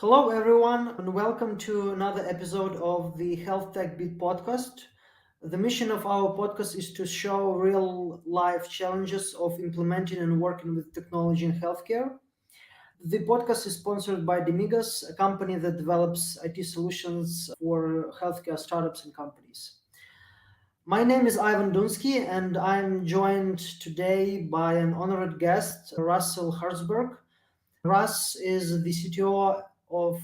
Hello, everyone, and welcome to another episode of the Health Tech Beat podcast. The mission of our podcast is to show real life challenges of implementing and working with technology in healthcare. The podcast is sponsored by Demigos, a company that develops IT solutions for healthcare startups and companies. My name is Ivan Dunsky, and I'm joined today by an honored guest, Russell Hertzberg. Russ is the CTO of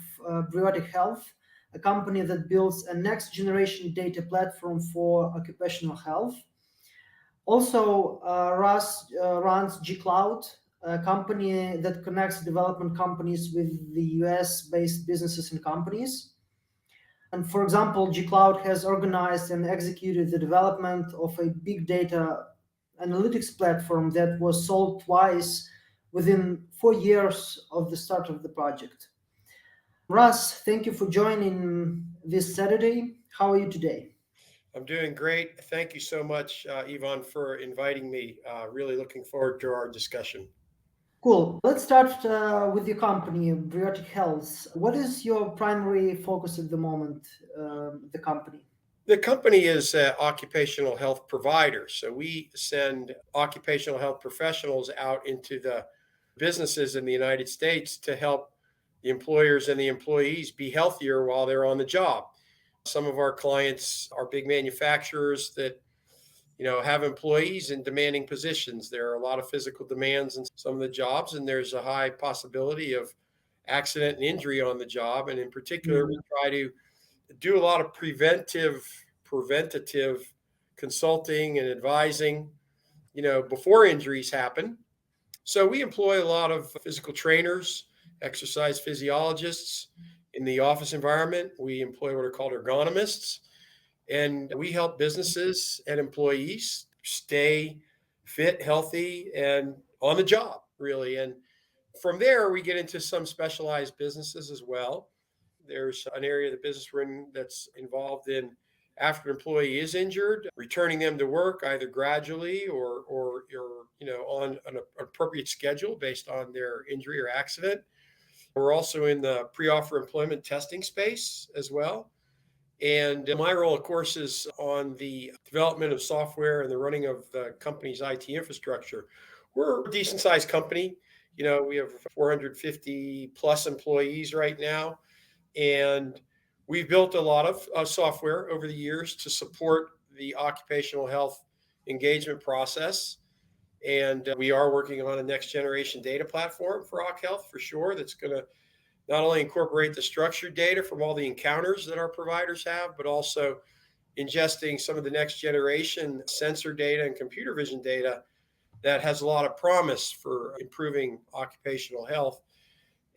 Briotix Health, a company that builds a next generation data platform for occupational health. Also, Russ runs Jcloud, a company that connects development companies with the US based businesses and companies. And for example, Jcloud has organized and executed the development of a big data analytics platform that was sold twice within 4 years of the start of the project. Russ, thank you for joining this Saturday. How are you today? I'm doing great. Thank you so much, Ivan, for inviting me. Really looking forward to our discussion. Cool. Let's start with your company, Briotix Health. What is your primary focus at the moment, the company? The company is an occupational health provider. So we send occupational health professionals out into the businesses in the United States to help the employers and the employees be healthier while they're on the job. Some of our clients are big manufacturers that have employees in demanding positions. There are a lot of physical demands in some of the jobs, and there's a high possibility of accident and injury on the job. And in particular, we try to do a lot of preventative consulting and advising, before injuries happen. So we employ a lot of physical trainers, exercise physiologists in the office environment. We employ what are called ergonomists, and we help businesses and employees stay fit, healthy, and on the job, really. And from there, we get into some specialized businesses as well. There's an area of the business we're in that's involved in after an employee is injured, returning them to work either gradually or on an appropriate schedule based on their injury or accident. We're also in the pre-offer employment testing space as well. And my role, of course, is on the development of software and the running of the company's IT infrastructure. We're a decent sized company. We have 450 plus employees right now. And we've built a lot of software over the years to support the occupational health engagement process. And we are working on a next generation data platform for Occ Health for sure that's going to not only incorporate the structured data from all the encounters that our providers have, but also ingesting some of the next generation sensor data and computer vision data that has a lot of promise for improving occupational health.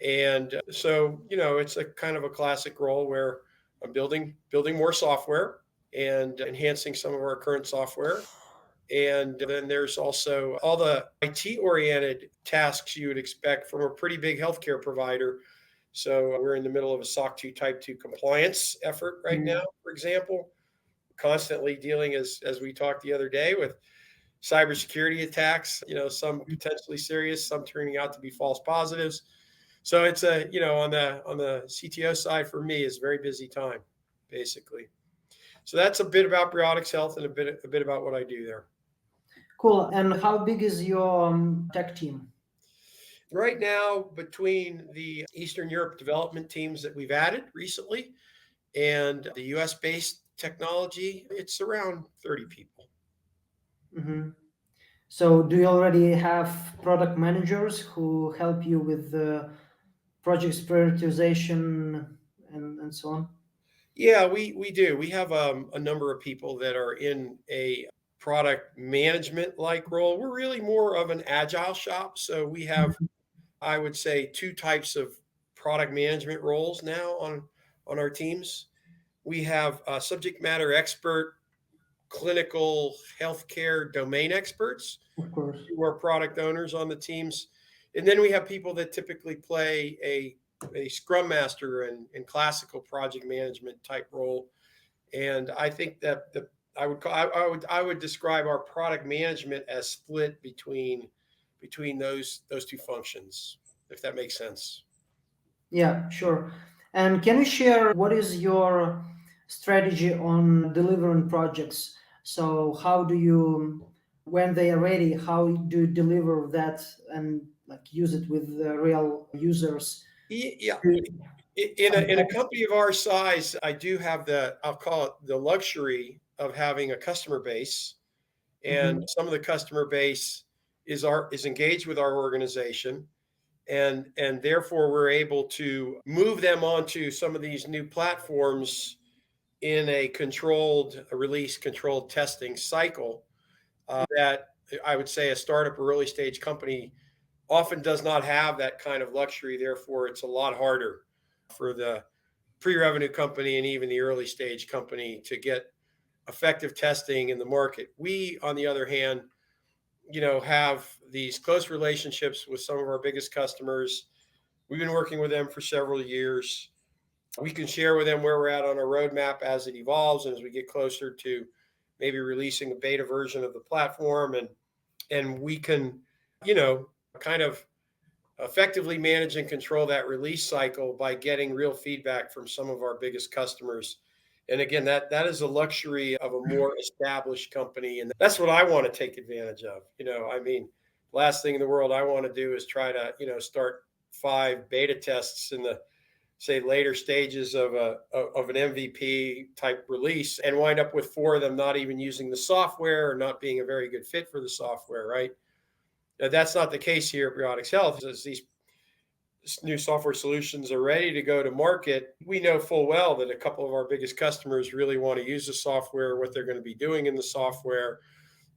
And so, it's a kind of a classic role where I'm building more software and enhancing some of our current software. And then there's also all the IT oriented tasks you would expect from a pretty big healthcare provider. So we're in the middle of a SOC 2 Type 2 compliance effort right now, for example, constantly dealing, as we talked the other day, with cybersecurity attacks, some potentially serious, some turning out to be false positives. So it's on the CTO side for me is a very busy time, basically. So that's a bit about Briotix Health and a bit about what I do there. Cool. And how big is your tech team? Right now, between the Eastern Europe development teams that we've added recently and the US based technology, it's around 30 people. Mm-hmm. So, do you already have product managers who help you with the project's prioritization and so on? Yeah, we do. We have a number of people that are in a product management like role. We're really more of an agile shop. So we have, I would say, two types of product management roles now on our teams. We have subject matter expert, clinical healthcare domain experts Of course. who are product owners on the teams. And then we have people that typically play a scrum master and classical project management type role. And I think that I would describe our product management as split between those two functions, if that makes sense. Yeah, sure. And can you share what is your strategy on delivering projects? So how do you, when they are ready, how do you deliver that and like use it with the real users? Yeah. Do- In a Sometimes. company of our size, I do have I'll call it the luxury of having a customer base, and Mhm. some of the customer base is engaged with our organization, and therefore we're able to move them onto some of these new platforms in a controlled a release controlled testing cycle that I would say a startup or early stage company often does not have that kind of luxury. Therefore, it's a lot harder for the pre-revenue company and even the early stage company to get effective testing in the market. We, on the other hand, have these close relationships with some of our biggest customers. We've been working with them for several years. We can share with them where we're at on our roadmap as it evolves and as we get closer to maybe releasing a beta version of the platform, and we can, you know, kind of effectively manage and control that release cycle by getting real feedback from some of our biggest customers. And again, that is a luxury of a more established company, and that's what I want to take advantage of. I mean, last thing in the world I want to do is try to start 5 beta tests in the say later stages of an MVP type release and wind up with 4 of them not even using the software or not being a very good fit for the software, right? Now, that's not the case here at Briotix Health. As these new software solutions are ready to go to market, we know full well that a couple of our biggest customers really want to use the software, what they're going to be doing in the software.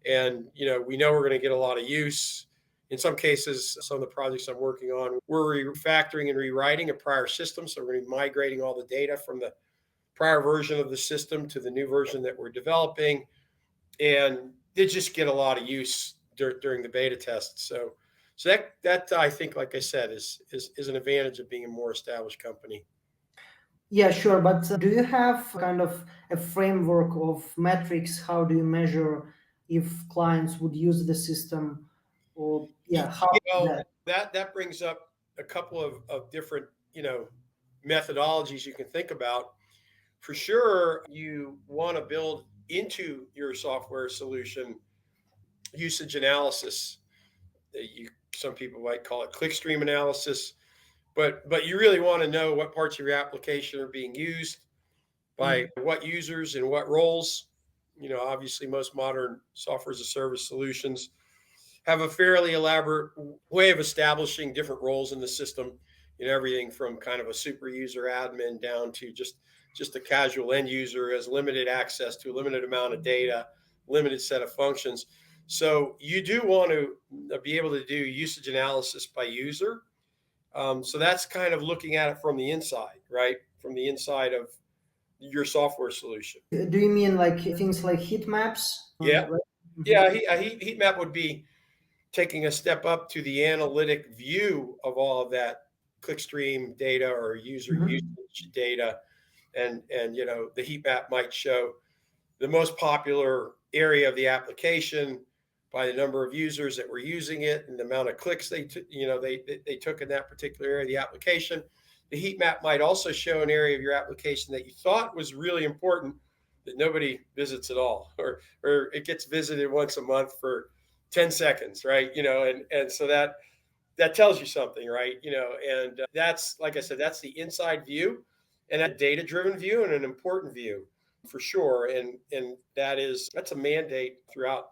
And, we know we're going to get a lot of use. In some cases, some of the projects I'm working on, we're refactoring and rewriting a prior system. So we're going to be migrating all the data from the prior version of the system to the new version that we're developing. And they just get a lot of use during the beta test. So that I think, like I said, is an advantage of being a more established company. Yeah, sure. But do you have kind of a framework of metrics? How do you measure if clients would use the system? Or yeah, how that? That brings up a couple of different methodologies you can think about. For sure, you want to build into your software solution usage analysis. Some people might call it clickstream analysis, but you really want to know what parts of your application are being used by Mm. what users and what roles. Obviously, most modern software as a service solutions have a fairly elaborate way of establishing different roles in the system. Everything from kind of a super user admin down to just a casual end user has limited access to a limited amount of data, limited set of functions. So you do want to be able to do usage analysis by user. So that's kind of looking at it from the inside, right? From the inside of your software solution. Do you mean like things like heat maps? Yeah. Right? Yeah. Mhm. Heat map would be taking a step up to the analytic view of all of that clickstream data or user Mhm. usage data. And the heat map might show the most popular area of the application by the number of users that were using it and the amount of clicks they took in that particular area of the application. The heat map might also show an area of your application that you thought was really important that nobody visits at all, or it gets visited once a month for 10 seconds, right? And so that tells you something, right? And that's, like I said, that's the inside view, and a data driven view and an important view for sure. And that's a mandate throughout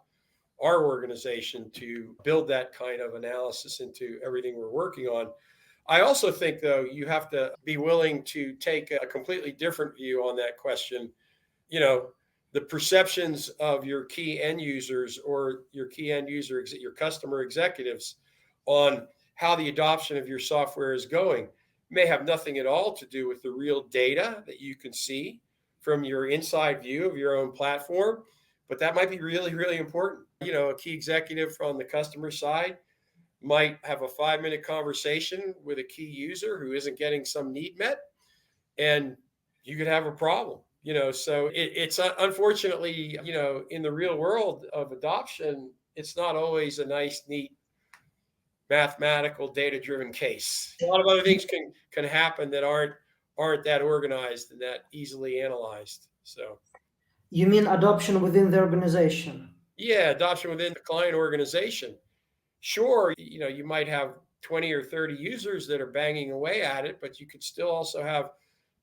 our organization to build that kind of analysis into everything we're working on. I also think, though, you have to be willing to take a completely different view on that question. You know, the perceptions of your key end users or your customer executives on how the adoption of your software is going may have nothing at all to do with the real data that you can see from your inside view of your own platform, but that might be really, really important. A key executive from the customer side might have a 5-minute conversation with a key user who isn't getting some need met, and you could have a problem. So it's unfortunately, in the real world of adoption, it's not always a nice, neat mathematical data-driven case. A lot of other things can happen that aren't that organized and that easily analyzed. So You mean adoption within the organization? yeah, adoption within the client organization. Sure, you might have 20 or 30 users that are banging away at it, but you could still also have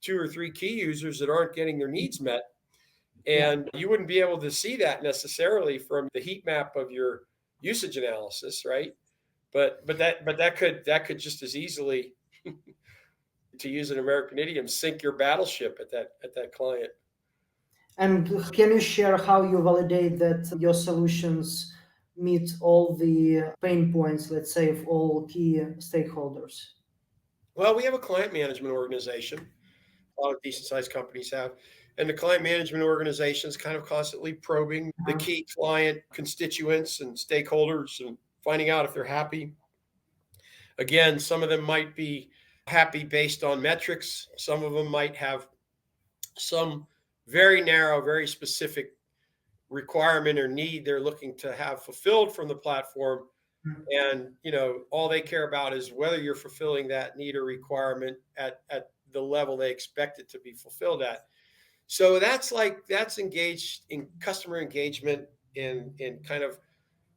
2 or 3 key users that aren't getting their needs met. Yeah. And you wouldn't be able to see that necessarily from the heat map of your usage analysis, right? But that could just as easily, to use an American idiom, sink your battleship at that client. And can you share how you validate that your solutions meet all the pain points, let's say, of all key stakeholders? Well, we have a client management organization. A lot of decent sized companies have. And the client management organization is kind of constantly probing the key client constituents and stakeholders and finding out if they're happy. Again, some of them might be happy based on metrics. Some of them might have some very narrow, very specific requirement or need they're looking to have fulfilled from the platform. And all they care about is whether you're fulfilling that need or requirement at the level they expect it to be fulfilled at. So that's engaged in customer engagement in kind of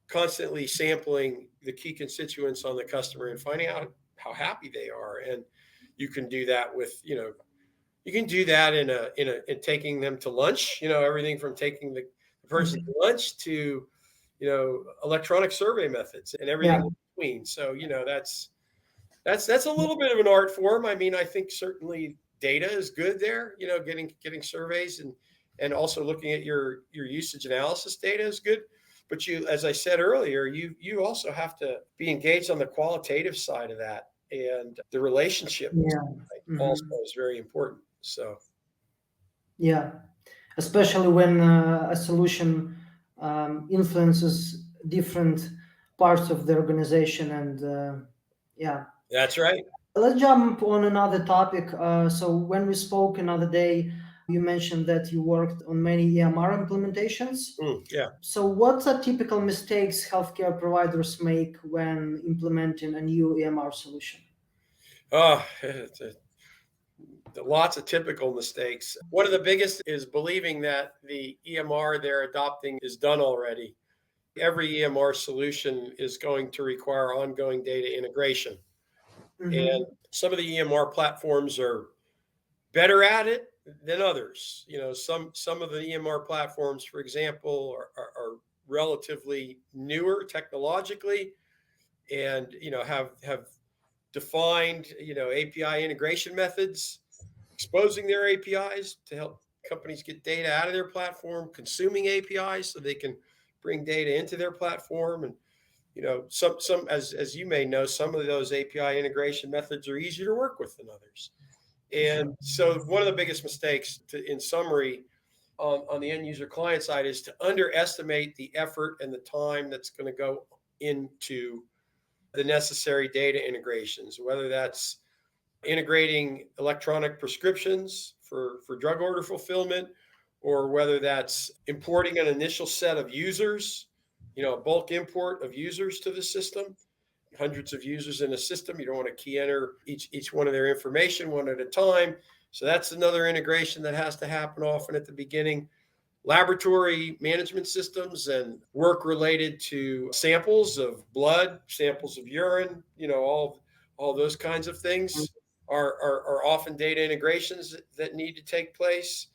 constantly sampling the key constituents on the customer and finding out how happy they are. And you can do that with you can do that in taking them to lunch. Everything from taking the person to lunch to electronic survey methods and everything Yeah. in between. So that's a little bit of an art form. I mean, I think certainly data is good there. Getting surveys and also looking at your usage analysis data is good. But as I said earlier, you also have to be engaged on the qualitative side of that, and the relationship also is very important. So Yeah, especially when a solution influences different parts of the organization, and yeah. that's right. Let's jump on another topic. So when we spoke another day, you mentioned that you worked on many EMR implementations. Yeah. So what are typical mistakes healthcare providers make when implementing a new EMR solution? It's lots of typical mistakes. One of the biggest is believing that the EMR they're adopting is done already. Every EMR solution is going to require ongoing data integration. And some of the EMR platforms are better at it than others. Some of the EMR platforms, for example, are relatively newer technologically, and have defined API integration methods, exposing their APIs to help companies get data out of their platform, consuming APIs so they can bring data into their platform. And some as you may know, some of those API integration methods are easier to work with than others. And so one of the biggest mistakes, in summary, on the end user client side, is to underestimate the effort and the time that's going to go into the necessary data integrations, whether that's integrating electronic prescriptions for drug order fulfillment, or whether that's importing an initial set of users, a bulk import of users to the system. Hundreds of users in a system, you don't want to key enter each one of their information one at a time. So that's another integration that has to happen often at the beginning. Laboratory management systems and work related to samples of blood, samples of urine, all those kinds of things are often data integrations that need to take place.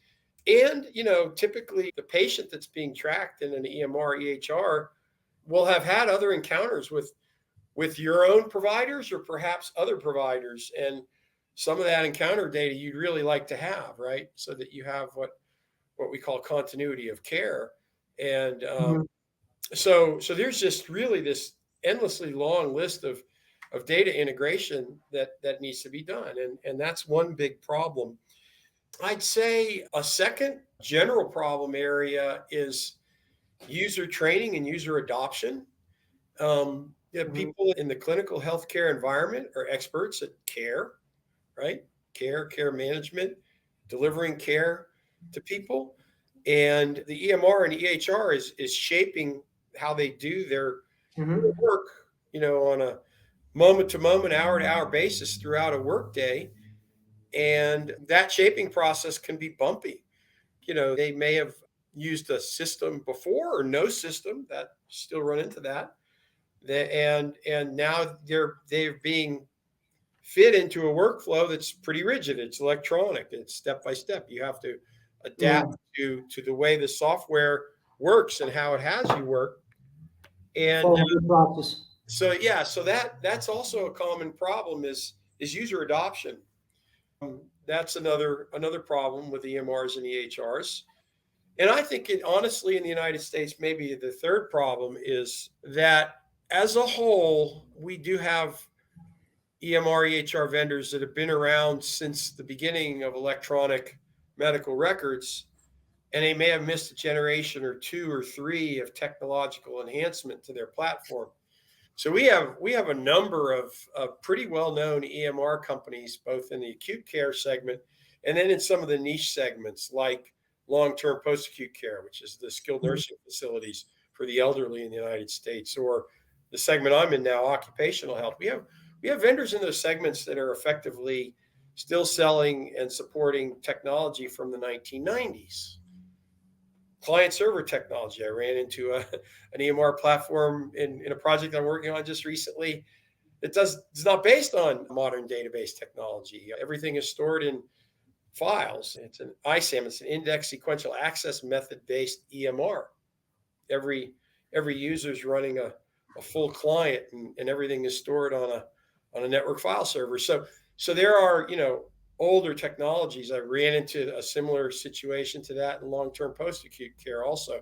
And typically the patient that's being tracked in an EMR EHR will have had other encounters with your own providers or perhaps other providers, and some of that encounter data you'd really like to have, right? So that you have what we call continuity of care. And so there's just really this endlessly long list of data integration that needs to be done. And that's one big problem. I'd say a second general problem area is user training and user adoption. People in the clinical healthcare environment are experts at care, right? Care management, delivering care to people. And the EMR and EHR is shaping how they do their work, moment to moment, hour to hour basis throughout a workday. And that shaping process can be bumpy. They may have used a system before or no system that still run into that. And now they're being fit into a workflow that's pretty rigid. It's electronic. It's step by step. You have to Yeah. adapt to the way the software works and how it has you work. And Follow the process. so that's also a common problem is user adoption. That's another problem with EMRs and EHRs. And I think honestly, in the United States, maybe the third problem is that as a whole, we do have EMR, EHR vendors that have been around since the beginning of electronic medical records, and they may have missed a generation or two or three of technological enhancement to their platform. So we have a number of pretty well-known EMR companies, both in the acute care segment and then in some of the niche segments like long-term post-acute care, which is the skilled nursing facilities for the elderly in the United States, or the segment I'm in now, occupational health. We have vendors in those segments that are effectively still selling and supporting technology from the 1990s. Client server technology. I ran into an EMR platform in a project I'm working on just recently. It's not based on modern database technology. Everything is stored in files. It's an ISAM. It's an index sequential access method based EMR. Every user is running a full client, and everything is stored on a network file server. So there are older technologies. I ran into a similar situation to that in long-term post-acute care also.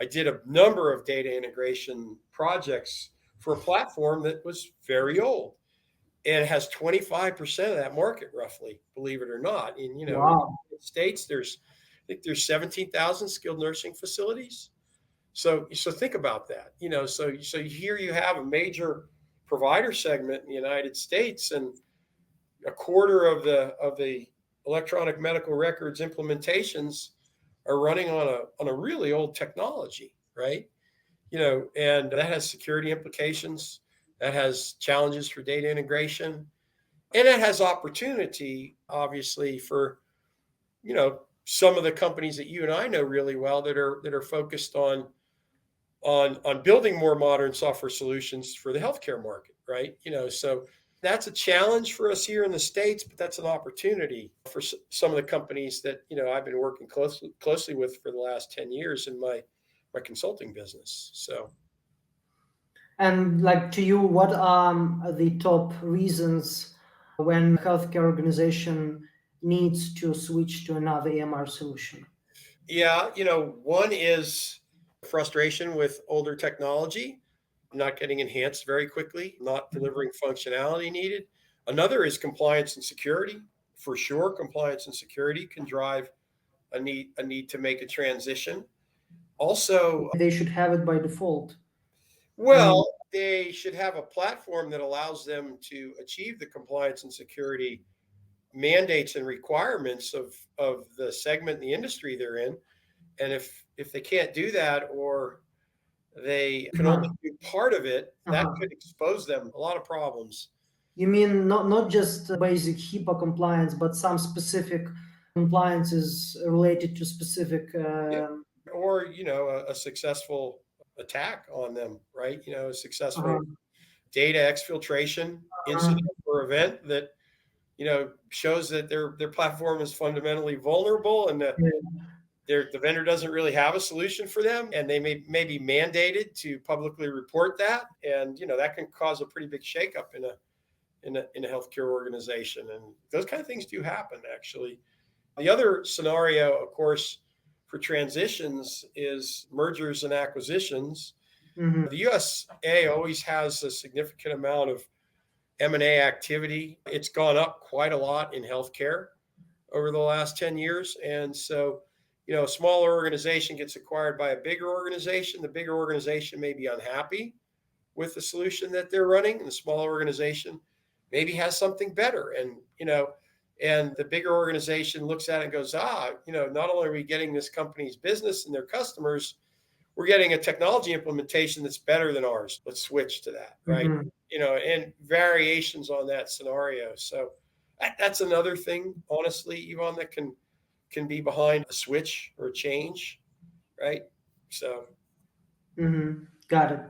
I did a number of data integration projects for a platform that was very old and has 25% of that market, roughly, believe it or not. And, Wow. in the States, I think there's 17,000 skilled nursing facilities. So think about that. So here you have a major provider segment in the United States, and a quarter of the electronic medical records implementations are running on a really old technology, right? And that has security implications, that has challenges for data integration, and it has opportunity, obviously, for some of the companies that you and I know really well that are focused on building more modern software solutions for the healthcare market, right? So that's a challenge for us here in the States, but that's an opportunity for some of the companies that I've been working closely with for the last 10 years in my consulting business. So, And like to you, what are the top reasons when healthcare organization needs to switch to another EMR solution? yeah, one is frustration with older technology, not getting enhanced very quickly, not delivering functionality needed. Another is compliance and security. For sure, compliance and security can drive a need to make a transition. Also, They should have it by default. I mean, well, they should have a platform that allows them to achieve the compliance and security mandates and requirements of the segment in the industry they're in. And if they can't do that, or they can only do part of it, that uh-huh. could expose them a lot of problems. You mean not just basic HIPAA compliance, but some specific compliances related to specific. Yeah. Or a successful attack on them, right? A successful Uh-huh, data exfiltration uh-huh. incident or event that shows that their platform is fundamentally vulnerable, and Yeah. the vendor doesn't really have a solution for them, and they may be mandated to publicly report that, and that can cause a pretty big shakeup in a healthcare organization, and those kind of things do happen actually. The other scenario, of course, for transitions is mergers and acquisitions. Mhm. The USA always has a significant amount of M&A activity. It's gone up quite a lot in healthcare over the last 10 years. And so, a smaller organization gets acquired by a bigger organization. The bigger organization may be unhappy with the solution that they're running, and the smaller organization maybe has something better. And the bigger organization looks at it and goes, not only are we getting this company's business and their customers, we're getting a technology implementation that's better than ours. Let's switch to that, right? Mhm. And variations on that scenario. So that's another thing, honestly, Yvonne, that can be behind a switch or a change, right? So Got it.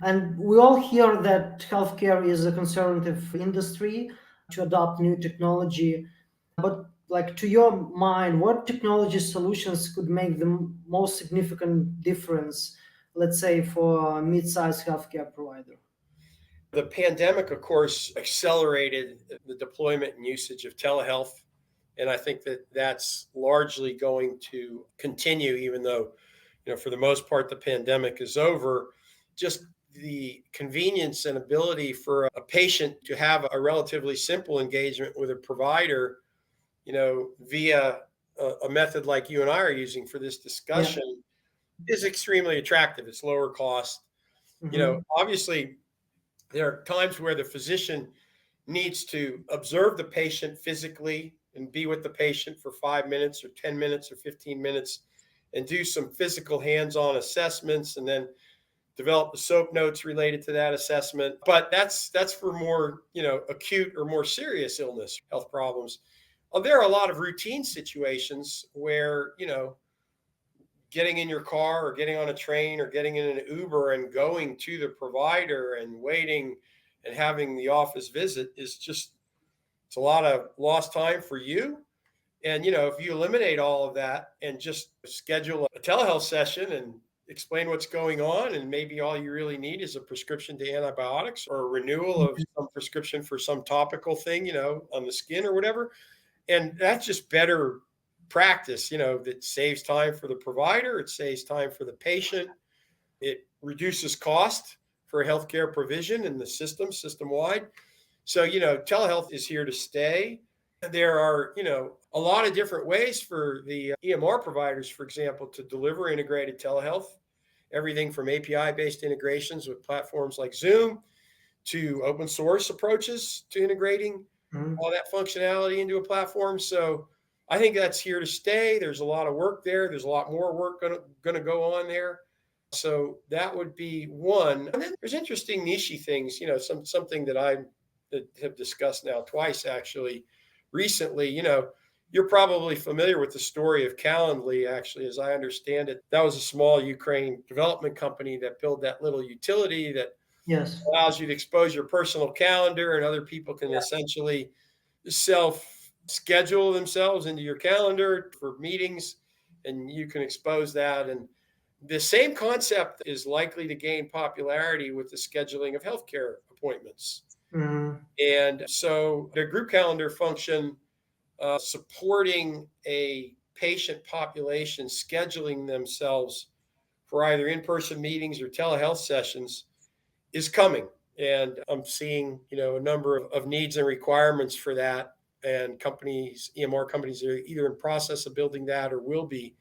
And we all hear that healthcare is a conservative industry to adopt new technology. But, like, to your mind, what technology solutions could make the most significant difference, let's say, for a mid-sized healthcare provider? the pandemic, of course, accelerated the deployment and usage of telehealth. And I think that that's largely going to continue, even though, for the most part, the pandemic is over. Just the convenience and ability for a patient to have a relatively simple engagement with a provider, via a method like you and I are using for this Yeah. discussion is extremely attractive. It's lower cost. Mm-hmm. Obviously, there are times where the physician needs to observe the patient physically and be with the patient for 5 minutes or 10 minutes or 15 minutes and do some physical hands-on assessments and then develop the soap notes related to that assessment. But that's for more, acute or more serious illness, health problems. There are a lot of routine situations where, getting in your car or getting on a train or getting in an Uber and going to the provider and waiting and having the office visit is just, it's a lot of lost time for you. And, if you eliminate all of that and just schedule a telehealth session and explain what's going on, and maybe all you really need is a prescription to antibiotics or a renewal of some prescription for some topical thing, on the skin or whatever. And that's just better practice, that saves time for the provider, it saves time for the patient, it reduces cost for healthcare provision in the system wide. So, telehealth is here to stay. There are, a lot of different ways for the EMR providers, for example, to deliver integrated telehealth, everything from API based integrations with platforms like Zoom to open source approaches to integrating all that functionality into a platform. So I think that's here to stay. There's a lot of work there. There's a lot more work going to go on there. So that would be one. And then there's interesting niche things, something that that have discussed now twice actually recently. You're probably familiar with the story of Calendly, actually, as I understand it. That was a small Ukraine development company that built that little utility that Yes. allows you to expose your personal calendar, and other people can essentially self schedule themselves into your calendar for meetings, and you can expose that. And the same concept is likely to gain popularity with the scheduling of healthcare appointments. Mhm. And so the group calendar function, supporting a patient population scheduling themselves for either in-person meetings or telehealth sessions is coming. And I'm seeing, a number of needs and requirements for that. And companies, EMR companies, are either in process of building that or will be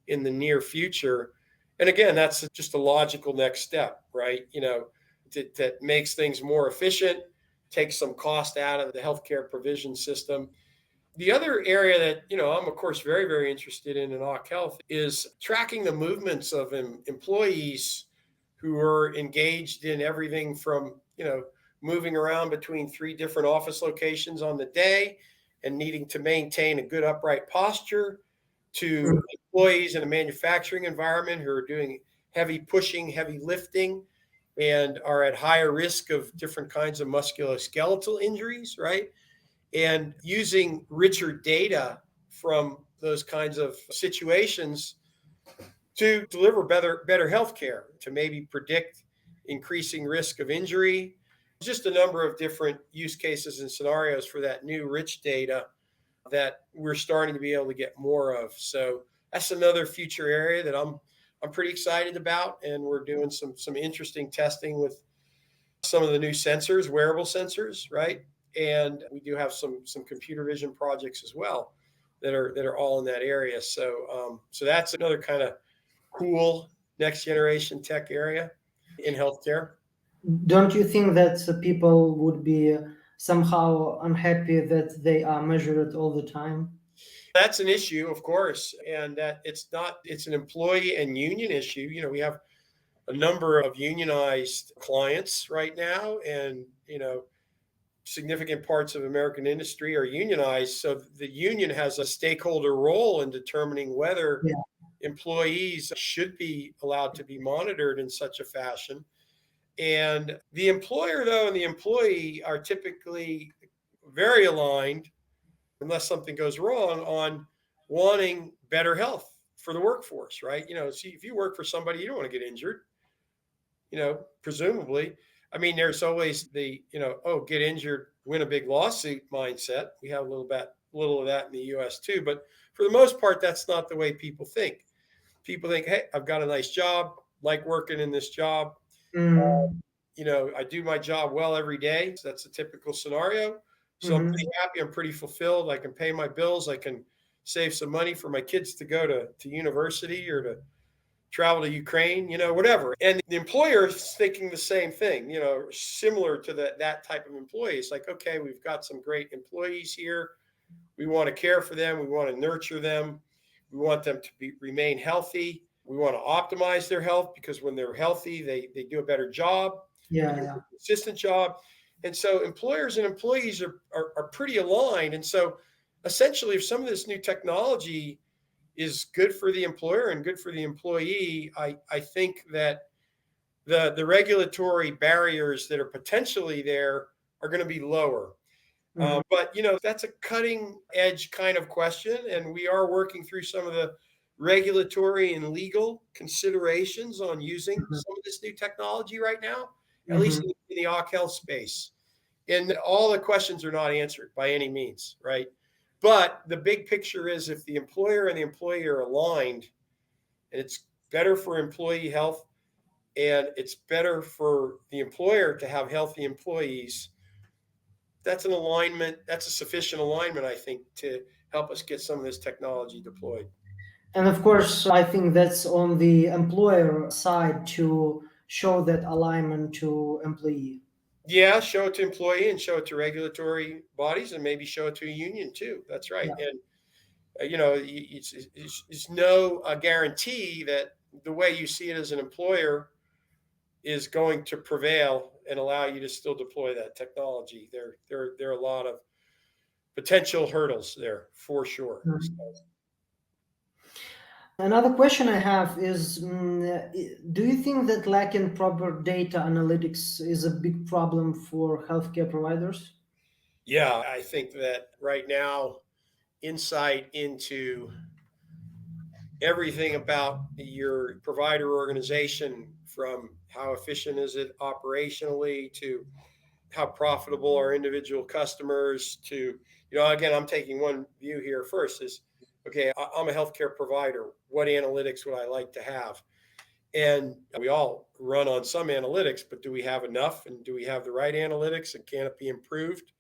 in the near future. And again, that's just a logical next step, right? That makes things more efficient, takes some cost out of the healthcare provision system. The other area that, I'm of course very, very interested in Occ Health is tracking the movements of employees who are engaged in everything from, moving around between 3 different office locations on the day and needing to maintain a good upright posture, to employees in a manufacturing environment who are doing heavy pushing, heavy lifting, and are at higher risk of different kinds of musculoskeletal injuries, right? And using richer data from those kinds of situations to deliver better healthcare, to maybe predict increasing risk of injury. Just a number of different use cases and scenarios for that new rich data that we're starting to be able to get more of. So that's another future area that I'm pretty excited about, and we're doing some interesting testing with some of the new sensors, wearable sensors, right? And we do have some computer vision projects as well that are all in that area. So that's another kind of cool next generation tech area in healthcare. Don't you think that the people would be somehow unhappy that they are measured all the time? That's an issue, of course, and that it's an employee and union issue. We have a number of unionized clients right now, and significant parts of American industry are unionized. So the union has a stakeholder role in determining whether Yeah. employees should be allowed to be monitored in such a fashion. And the employer, though, and the employee are typically very aligned, unless something goes wrong, on wanting better health for the workforce, right? See, if you work for somebody, you don't want to get injured, presumably. I mean, there's always the, oh, get injured, win a big lawsuit mindset. We have a little of that in the US too. But for the most part, that's not the way people think. People think, hey, I've got a nice job, like working in this job. Mm. I do my job well every day. So that's a typical scenario. So I'm Mm-hmm. pretty happy. I'm pretty fulfilled. I can pay my bills. I can save some money for my kids to go to university or to travel to Ukraine, whatever. And the employer is thinking the same thing, similar to that type of employee. It's like, okay, we've got some great employees here. We want to care for them. We want to nurture them. We want them to remain healthy. We want to optimize their health because when they're healthy, they do a better job, they Yeah, do yeah. a consistent job. And so employers and employees are pretty aligned. And so essentially, if some of this new technology is good for the employer and good for the employee, I think that the regulatory barriers that are potentially there are going to be lower. Mm-hmm. But that's a cutting edge kind of question, and we are working through some of the regulatory and legal considerations on using some of this new technology right now, at least Mm-hmm. in the OC health space. And all the questions are not answered by any means, right? But the big picture is if the employer and the employee are aligned, and it's better for employee health and it's better for the employer to have healthy employees, that's an alignment. That's a sufficient alignment, I think, to help us get some of this technology deployed. And of course, I think that's on the employer side to show that alignment to employee. Yeah, show it to employee and show it to regulatory bodies and maybe show it to a union too. That's right. Yeah. And it's no guarantee that the way you see it as an employer is going to prevail and allow you to still deploy that technology. There are a lot of potential hurdles there for sure. Mhm. Another question I have is, do you think that lacking proper data analytics is a big problem for healthcare providers? Yeah, I think that right now, insight into everything about your provider organization, from how efficient is it operationally to how profitable are individual customers, to again, I'm taking one view here first is, okay, I'm a healthcare provider, what analytics would I like to have? And we all run on some analytics, but do we have enough, and do we have the right analytics, and can it be improved?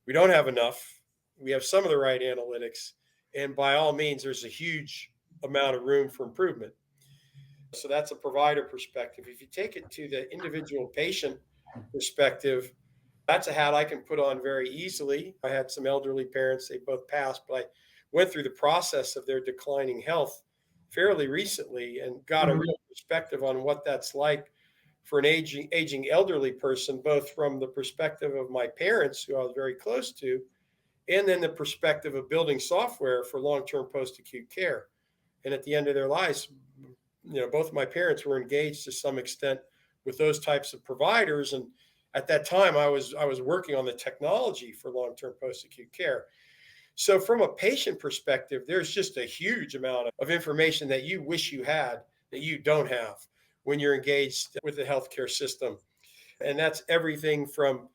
We don't have enough. We have some of the right analytics, and by all means there's a huge amount of room for improvement. So that's a provider perspective. If you take it to the individual patient perspective, that's a hat I can put on very easily. I had some elderly parents, they both passed, but I went through the process of their declining health fairly recently and got a Mhm. real perspective on what that's like for an aging elderly person, both from the perspective of my parents, who I was very close to, and then the perspective of building software for long-term post-acute care. And at the end of their lives, both of my parents were engaged to some extent with those types of providers. And at that time, I was working on the technology for long-term post-acute care. So from a patient perspective, there's just a huge amount of information that you wish you had that you don't have when you're engaged with the healthcare system. And that's everything from,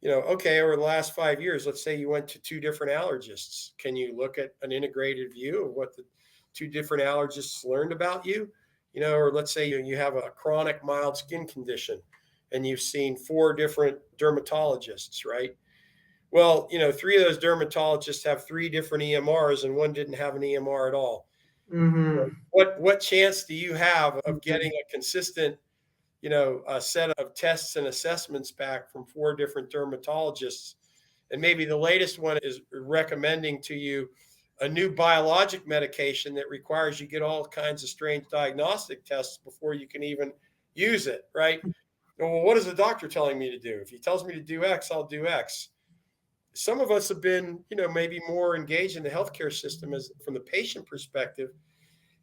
okay, over the last 5 years, let's say you went to two different allergists. Can you look at an integrated view of what the two different allergists learned about you? Or let's say you have a chronic mild skin condition and you've seen four different dermatologists, right? Well, three of those dermatologists have three different EMRs and one didn't have an EMR at all. Mhm. What chance do you have of getting a consistent, a set of tests and assessments back from four different dermatologists? And maybe the latest one is recommending to you a new biologic medication that requires you get all kinds of strange diagnostic tests before you can even use it, right? Well, what is the doctor telling me to do? If he tells me to do X, I'll do X. Some of us have been, maybe more engaged in the healthcare system as from the patient perspective.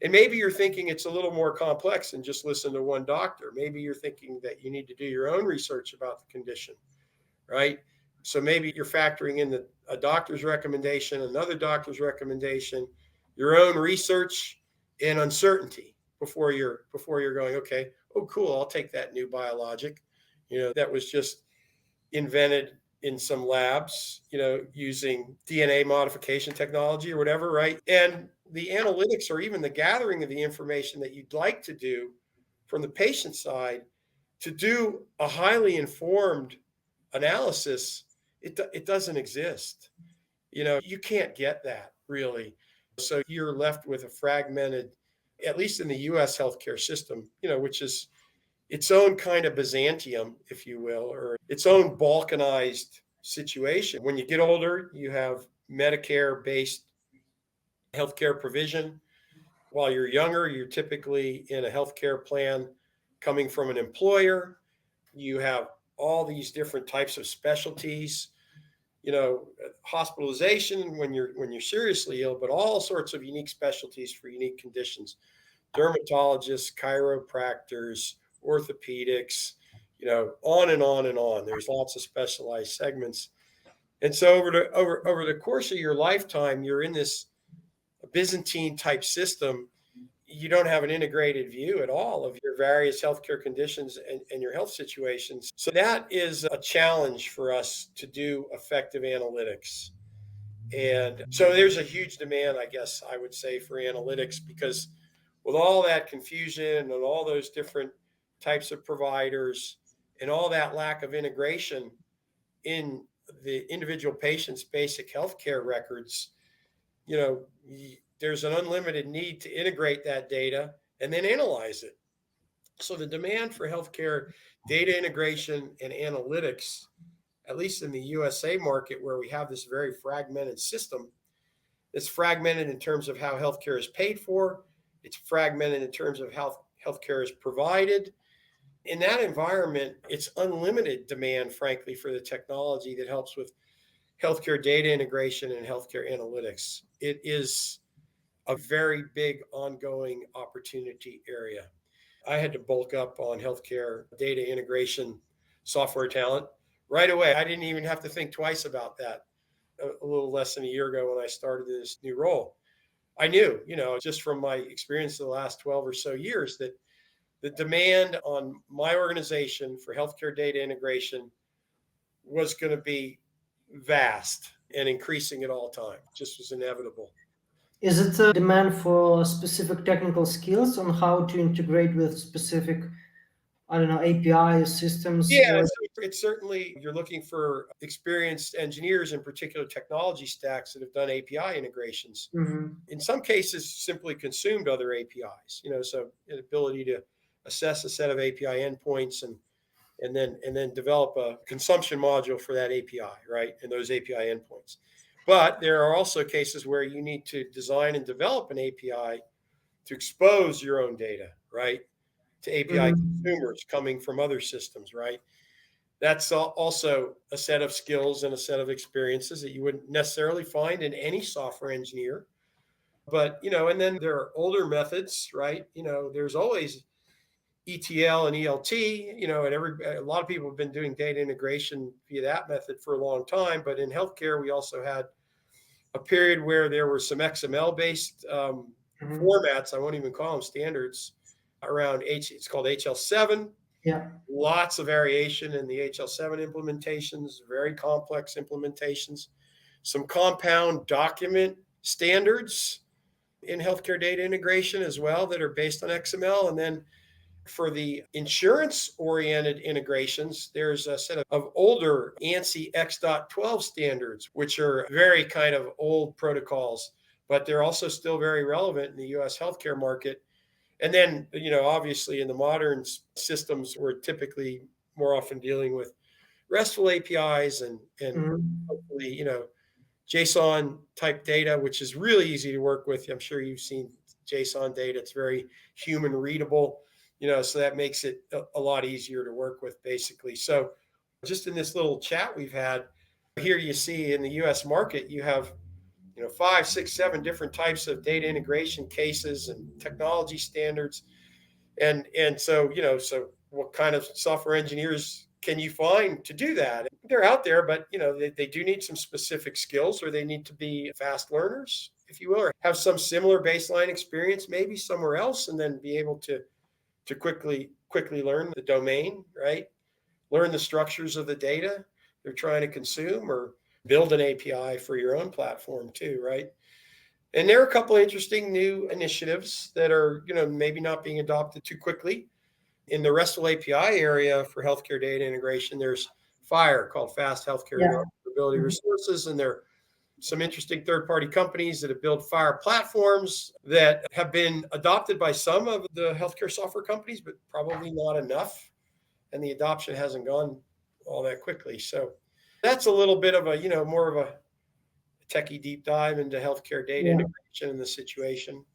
And maybe you're thinking it's a little more complex than just listen to one doctor. Maybe you're thinking that you need to do your own research about the condition, right? So maybe you're factoring in a doctor's recommendation, another doctor's recommendation, your own research and uncertainty before you're going, okay, oh, cool, I'll take that new biologic, that was just invented in some labs, using DNA modification technology or whatever, right? And the analytics or even the gathering of the information that you'd like to do from the patient side to do a highly informed analysis, it doesn't exist. You can't get that really. So you're left with a fragmented, at least in the US healthcare system, which is its own kind of Byzantium, if you will, or its own balkanized situation. When you get older, you have Medicare-based healthcare provision. While you're younger, you're typically in a healthcare plan coming from an employer. You have all these different types of specialties, hospitalization when you're seriously ill, but all sorts of unique specialties for unique conditions. Dermatologists, chiropractors, orthopedics, on and on and on. There's lots of specialized segments. And so over the course of your lifetime, you're in this Byzantine type system. You don't have an integrated view at all of your various healthcare conditions and your health situations. So that is a challenge for us to do effective analytics. And so there's a huge demand, I guess I would say, for analytics, because with all that confusion and all those different types of providers and all that lack of integration in the individual patient's basic healthcare records, there's an unlimited need to integrate that data and then analyze it. So the demand for healthcare data integration and analytics, at least in the USA market, where we have this very fragmented system, it's fragmented in terms of how healthcare is paid for. It's fragmented in terms of how healthcare is provided. In that environment, it's unlimited demand, frankly, for the technology that helps with healthcare data integration and healthcare analytics. It is a very big ongoing opportunity area. I had to bulk up on healthcare data integration software talent right away. I didn't even have to think twice about that a little less than a year ago when I started this new role. I knew, just from my experience in the last 12 or so years, that the demand on my organization for healthcare data integration was going to be vast and increasing at all times. Just was inevitable. Is it a demand for specific technical skills on how to integrate with specific, API systems? Yeah, it's certainly, you're looking for experienced engineers in particular technology stacks that have done API integrations. Mhm. In some cases, simply consumed other APIs, so an ability to assess a set of API endpoints and then develop a consumption module for that API, right? And those API endpoints. But there are also cases where you need to design and develop an API to expose your own data, right? To API consumers coming from other systems, right? That's also a set of skills and a set of experiences that you wouldn't necessarily find in any software engineer. But, and then there are older methods, right? There's always ETL and ELT, and a lot of people have been doing data integration via that method for a long time. But in healthcare, we also had a period where there were some XML based formats. I won't even call them standards around it's called HL7. Yeah. Lots of variation in the HL7 implementations, very complex implementations, some compound document standards in healthcare data integration as well that are based on XML. And then for the insurance-oriented integrations, there's a set of older ANSI X.12 standards, which are very kind of old protocols, but they're also still very relevant in the US healthcare market. And then, obviously in the modern systems, we're typically more often dealing with RESTful APIs and hopefully, JSON type data, which is really easy to work with. I'm sure you've seen JSON data. It's very human readable, so that makes it a lot easier to work with, basically. So just in this little chat we've had here, you see in the US market, you have 5, 6, 7 different types of data integration cases and technology standards. And so what kind of software engineers can you find to do that? They're out there, but they do need some specific skills, or they need to be fast learners, if you will, or have some similar baseline experience maybe somewhere else, and then be able to quickly learn the domain, right? Learn the structures of the data they're trying to consume, or build an API for your own platform too, right? And there are a couple of interesting new initiatives that are, maybe not being adopted too quickly. In the RESTful API area for healthcare data integration, there's FHIR, called Fast Healthcare Yeah. Interoperability Resources, and there are some interesting third-party companies that have built FHIR platforms that have been adopted by some of the healthcare software companies, but probably not enough, and the adoption hasn't gone all that quickly. So that's a little bit of a, more of a techie deep dive into healthcare data Yeah. integration in the situation.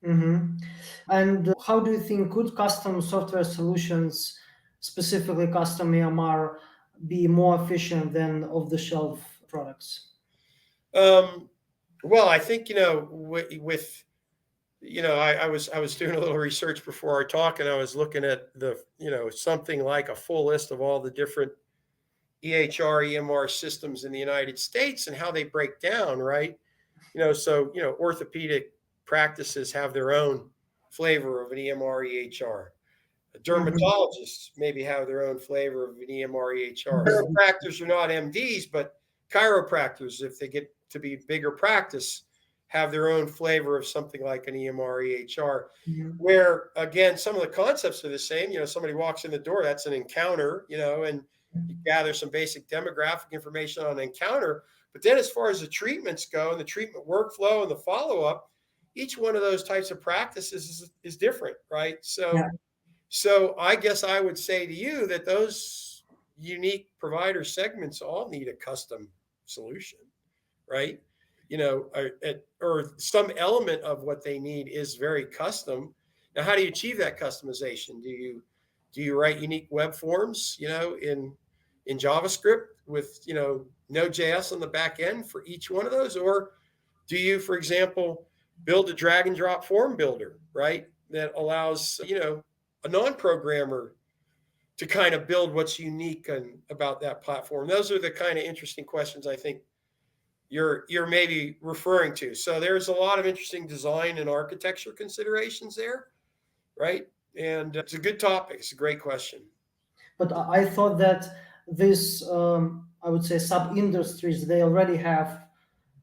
And how do you think could custom software solutions, specifically custom EMR, be more efficient than off-the-shelf products? Well, I think with I was doing a little research before our talk, and I was looking at the something like a full list of all the different EHR EMR systems in the United States and how they break down, right? So orthopedic practices have their own flavor of an EMR EHR. Dermatologists maybe have their own flavor of an EMR EHR. Chiropractors are not MDs, but chiropractors, if they get to be bigger practice, have their own flavor of something like an EMR EHR, where, again, some of the concepts are the same. Somebody walks in the door, that's an encounter, and you gather some basic demographic information on an encounter. But then as far as the treatments go and the treatment workflow and the follow-up, each one of those types of practices is different, right? So I guess I would say to you that those unique provider segments all need a custom solution, right? Or some element of what they need is very custom. Now, how do you achieve that customization? Do you write unique web forms, in JavaScript with, Node.js on the back end for each one of those? Or do you, for example, build a drag and drop form builder, right? That allows, a non-programmer to kind of build what's unique about that platform. Those are the kind of interesting questions I think you're maybe referring to. So there's a lot of interesting design and architecture considerations there, right? And it's a good topic. It's a great question. But I thought that this, I would say, sub-industries, they already have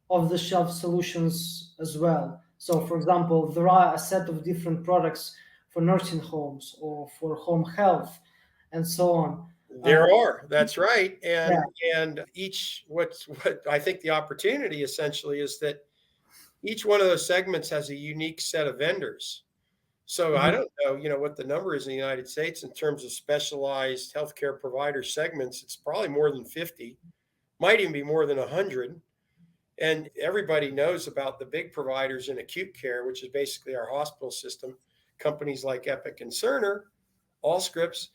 off-the-shelf solutions as well. So, for example, there are a set of different products for nursing homes or for home health and so on. There are. That's right. And what I think the opportunity essentially is that each one of those segments has a unique set of vendors. So I don't know, what the number is in the United States in terms of specialized healthcare provider segments. It's probably more than 50, might even be more than 100. And everybody knows about the big providers in acute care, which is basically our hospital system, companies like Epic and Cerner, Allscripts.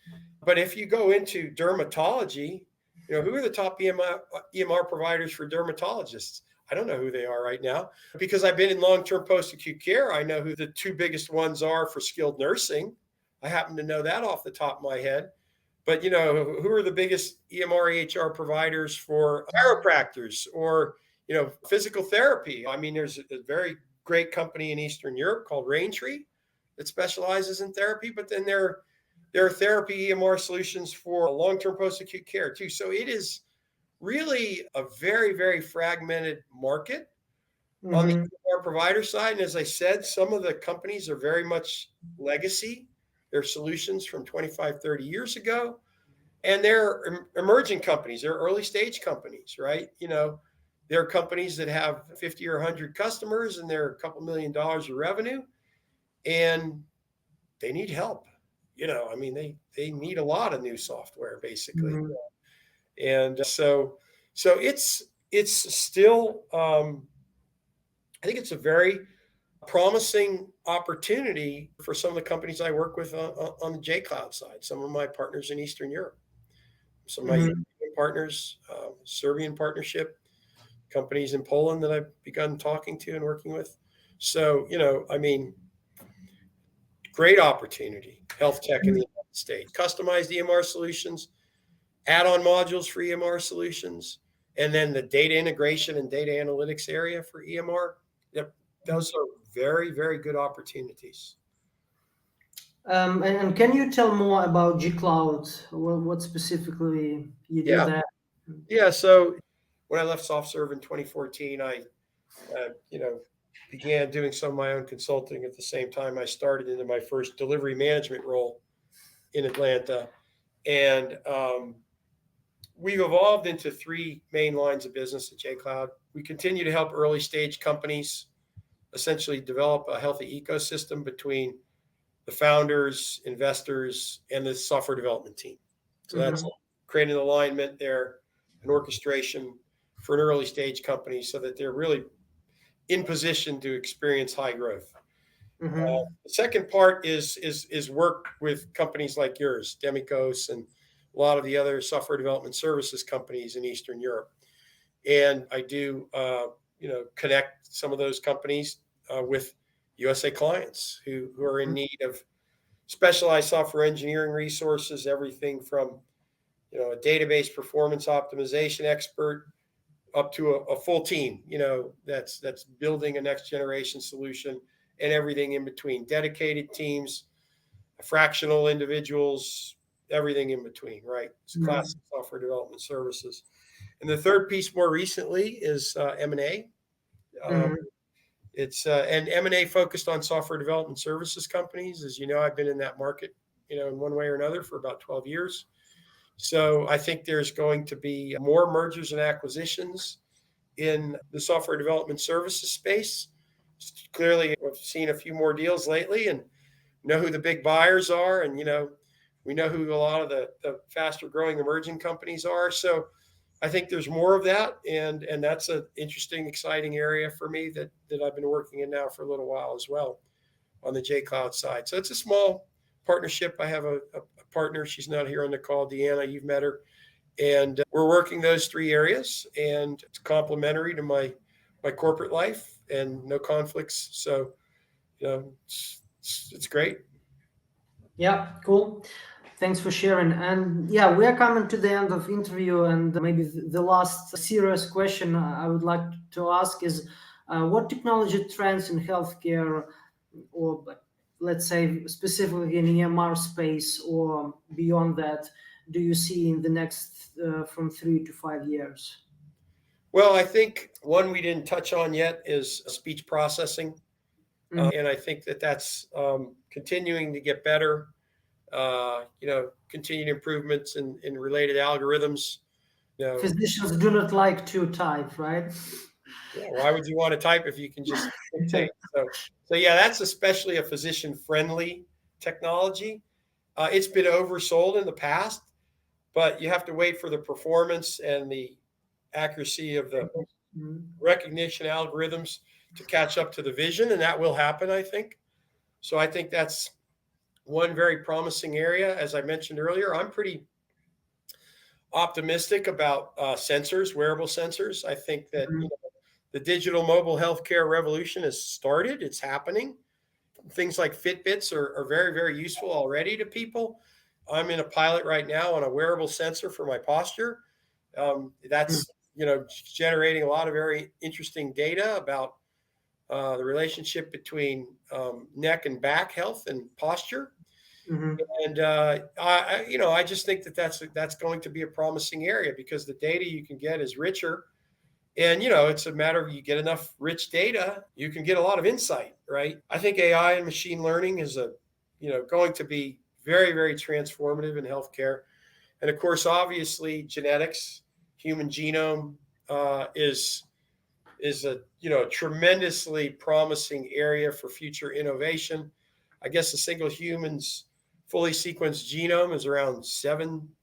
But if you go into dermatology, who are the top EMR providers for dermatologists? I don't know who they are right now, because I've been in long-term post-acute care. I know who the two biggest ones are for skilled nursing. I happen to know that off the top of my head. But, who are the biggest EMR EHR providers for chiropractors or, physical therapy? I mean, there's a very great company in Eastern Europe called Raintree that specializes in therapy, but then there are therapy EMR solutions for long-term post-acute care too. So it is really a very, very fragmented market on the EMR provider side. And as I said, some of the companies are very much legacy. They're solutions from 25, 30 years ago. And they're emerging companies. They're early stage companies, right? They're companies that have 50 or 100 customers, and they're a couple $1 million of revenue, and they need help. I mean, they need a lot of new software, basically. And so it's It's still, I think it's a very promising opportunity for some of the companies I work with on the Jcloud side, some of my partners in Eastern Europe, some of my Mhm. European partners, Serbian partnership, companies in Poland that I've begun talking to and working with. So, I mean, great opportunity, health tech in the United States, customized EMR solutions, add-on modules for EMR solutions, and then the data integration and data analytics area for EMR. Yep, those are very, very good opportunities. And can you tell more about Jcloud? What specifically you do Yeah, there? yeah. So when I left SoftServe in 2014, I, began doing some of my own consulting. At the same time, I started into my first delivery management role in Atlanta, and we've evolved into three main lines of business at Jcloud. We continue to help early stage companies essentially develop a healthy ecosystem between the founders, investors, and the software development team. So that's Mhm. creating alignment there and orchestration for an early stage company so that they're really in position to experience high growth. Mhm. The second part is work with companies like yours, Demigos, and a lot of the other software development services companies in Eastern Europe. And I do, connect some of those companies with USA clients who are in need of specialized software engineering resources, everything from a database performance optimization expert up to a full team, that's building a next generation solution and everything in between, dedicated teams, fractional individuals, everything in between, right? It's Mhm. classic software development services. And the third piece more recently is M&A. Um, Mhm. it's and M&A focused on software development services companies. As you know, I've been in that market, in one way or another for about 12 years. So I think there's going to be more mergers and acquisitions in the software development services space. Clearly, we've seen a few more deals lately and know who the big buyers are. And, we know who a lot of the faster growing emerging companies are. So I think there's more of that. And that's an interesting, exciting area for me that I've been working in now for a little while as well on the Jcloud side. So it's a small partnership. I have a partner. She's not here on the call. Deanna, you've met her. And we're working those three areas, and it's complementary to my corporate life and no conflicts. So, it's great. Yeah, cool. Thanks for sharing. And yeah, we are coming to the end of interview, and maybe the last serious question I would like to ask is, what technology trends in healthcare, or let's say specifically in EMR space or beyond that, do you see in the next from 3 to 5 years? Well, I think one we didn't touch on yet is speech processing. Mhm. And I think that's continuing to get better, continued improvements in related algorithms. Physicians do not like to type, right? Yeah, why would you want to type if you can just dictate? So yeah, that's especially a physician-friendly technology. It's been oversold in the past, but you have to wait for the performance and the accuracy of the Mhm. recognition algorithms to catch up to the vision, and that will happen, I think. So I think that's one very promising area. As I mentioned earlier, I'm pretty optimistic about sensors, wearable sensors. I think that Mhm. the digital mobile healthcare revolution has started. It's happening. Things like Fitbits are very, very useful already to people. I'm in a pilot right now on a wearable sensor for my posture. That's generating a lot of very interesting data about the relationship between neck and back health and posture. Mhm. And I just think that's going to be a promising area because the data you can get is richer. And it's a matter of you get enough rich data, you can get a lot of insight, right? I think AI and machine learning is going to be very, very transformative in healthcare. And of course, obviously, genetics, human genome is a tremendously promising area for future innovation. I guess a single human's fully sequenced genome is around 7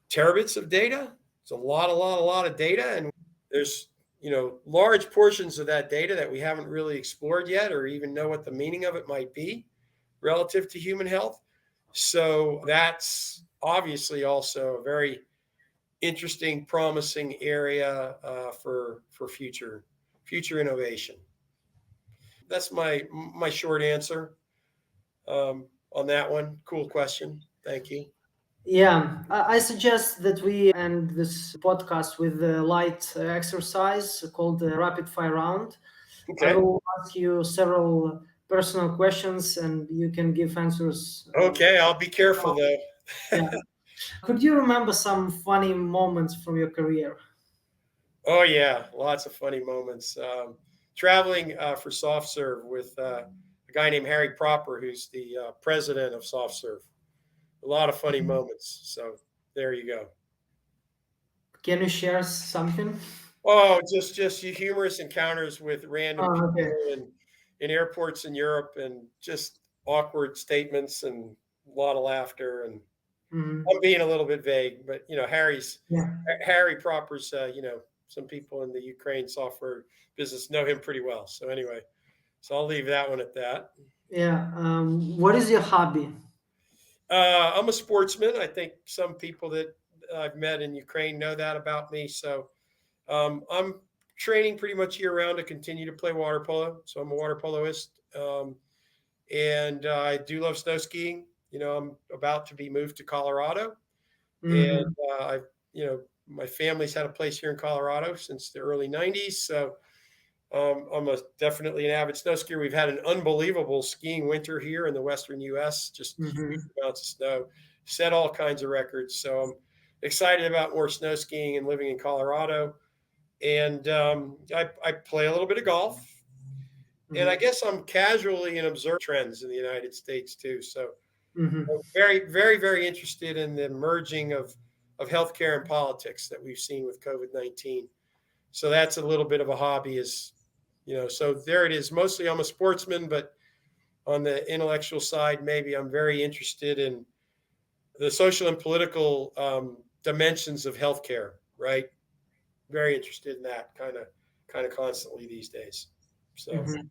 terabits of data. It's a lot of data, and There's, large portions of that data that we haven't really explored yet or even know what the meaning of it might be relative to human health. So that's obviously also a very interesting, promising area for future innovation. That's my short answer on that one. Cool question. Thank you. Yeah, I suggest that we end this podcast with a light exercise called the rapid fire round. I Okay. will ask you several personal questions and you can give answers. Okay. I'll be careful though. Yeah. Could you remember some funny moments from your career? Oh yeah, lots of funny moments. Traveling for SoftServe with a guy named Harry Proper, who's the president of SoftServe. A lot of funny moments. So there you go. Can you share something? Oh, just humorous encounters with random Oh, okay. people in airports in Europe, and just awkward statements and a lot of laughter. And Mhm. I'm being a little bit vague, but Yeah. Harry Proper's. Some people in the Ukraine software business know him pretty well. So anyway, so I'll leave that one at that. Yeah. What is your hobby? I'm a sportsman. I think some people that I've met in Ukraine know that about me. So I'm training pretty much year round to continue to play water polo. So I'm a water poloist. And I do love snow skiing. I'm about to be moved to Colorado. And Mhm. my family's had a place here in Colorado since the early 90s. So I'm definitely an avid snow skier. We've had an unbelievable skiing winter here in the Western U.S., just huge Mhm. amounts of snow, set all kinds of records. So I'm excited about more snow skiing and living in Colorado. And I play a little bit of golf. And I Mhm. guess I'm casually and observe trends in the United States too. So Mhm. I'm very, very, very interested in the merging of healthcare and politics that we've seen with COVID-19. So that's a little bit of a hobby so there it is. Mostly I'm a sportsman, but on the intellectual side, maybe I'm very interested in the social and political dimensions of healthcare, right? Very interested in that kind of constantly these days. So Mhm.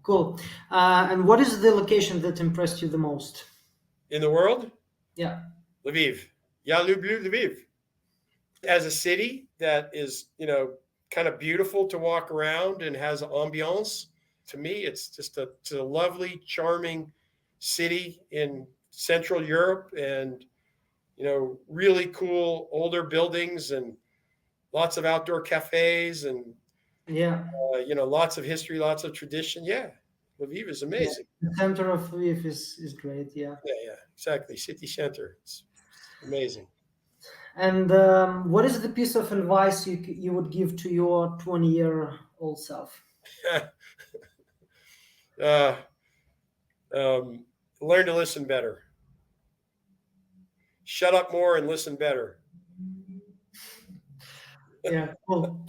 Cool. And what is the location that impressed you the most? in the world, Yeah. Lviv. Я люблю Lviv. As a city that is, kind of beautiful to walk around and has ambiance, to me, it's a lovely, charming city in Central Europe, and really cool older buildings and lots of outdoor cafes and Yeah. lots of history, lots of tradition. Yeah, Lviv is Yeah. amazing. The center of Lviv is great. Yeah. Yeah, yeah, exactly. City center. It's amazing. And what is the piece of advice you would give to your 20-year-old self? uh, learn to listen better. Shut up more and listen better. Yeah, cool.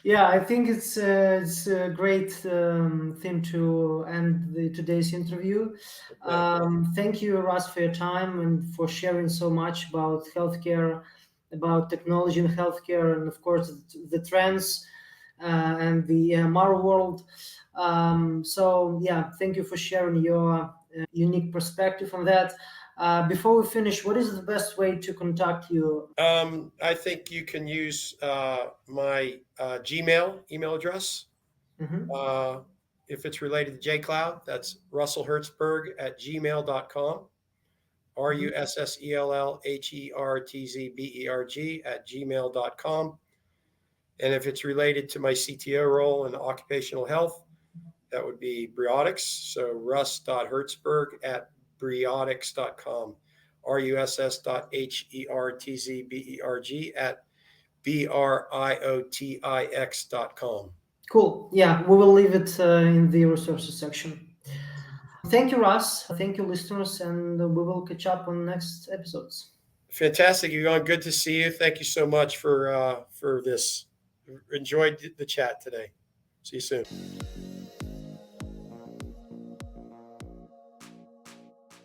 Yeah, I think it's a great thing to end today's interview. Okay. Thank you, Russ, for your time and for sharing so much about healthcare, about technology in healthcare, and of course the trends and the MR world. So yeah, thank you for sharing your unique perspective on that. Before we finish, what is the best way to contact you? I think you can use my Gmail email address. Mhm. Uh, if it's related to Jcloud, that's Russell Hertzberg at gmail.com. RussellHertzberg at gmail.com. And if it's related to my CTO role in occupational health, that would be Briotix. So russ.hertzberg at briotix.com. russ.hertzberg at briotix.com. Cool. Yeah, we will leave it in the resources section. Thank you, Russ. Thank you, listeners, and we will catch up on next episodes. Fantastic, Ivan. Good to see you. Thank you so much for this. Enjoyed the chat today. See you soon.